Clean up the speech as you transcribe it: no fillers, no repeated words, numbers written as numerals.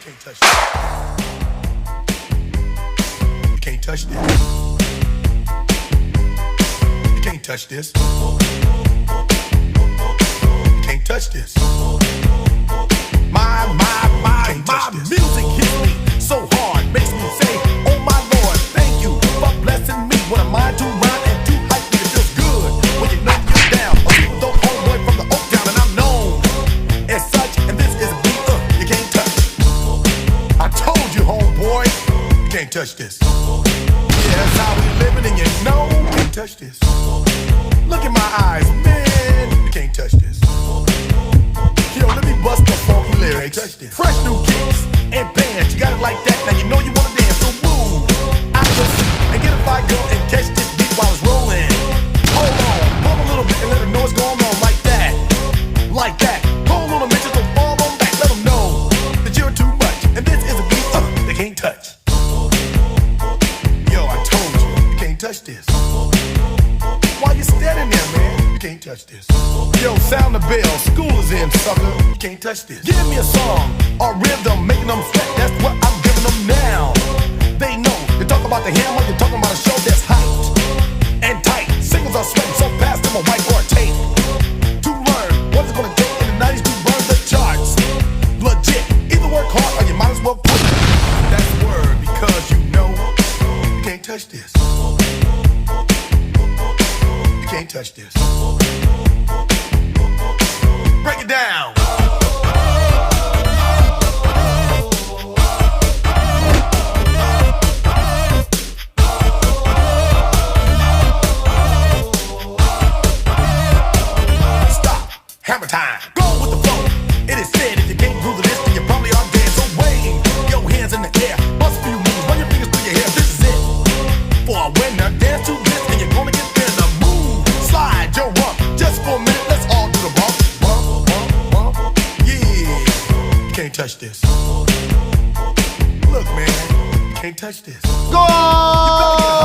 can't touch this. You can't touch this. You can't touch this. You can't touch this. My music hits me so hard, makes me say, oh my Lord, thank you for blessing me. What am I to rhyme and to hype me? It feels good when you know you're down. A the homeboy from the Oak Town, and I'm known as such. And this is a beat you can't touch. I told you, homeboy, you can't touch this. Yeah, that's how we living, and you know you can't touch this. Look in my eyes, man, you can't touch this. Yo, let me bust the funky lyrics. Fresh new kicks and bands. You got it like that. Now you know you wanna dance. So move out your seat and get a fire girl and catch this beat while it's rolling. Hold on, hold a little bit and let them know what's going on like that. Like that. Hold on a minute, just fall on back. Let them know that you're too much. And this is a beat they can't touch. Yo, I told you, you can't touch this. Why you standing there, man? You can't touch this. Yo, sound the bell, school is in, sucker. You can't touch this. Give me a song, a rhythm, making them sweat. That's what I'm giving them now. They know, you talk about the hammer, you're talking about a show that's hyped and tight. Singles are sweating so fast, them a white or a tape. To learn what it's gonna take in the 90s to burn the charts. Legit, either work hard or you might as well quit. That's word, because you know you can't touch this. You can't touch this. Break it down. Stop. Hammer time. Go with the flow. It is said if you can't groove the list, then you probably are dead. So wave your hands in the air. Bust a few moves. Run your fingers through your hair. This is it. For a winner, dance to this, and you're gonna get there. The move. Slide your rump. Just for a minute, let's all do the bump. Can't touch this. Look, man, can't touch this. Go!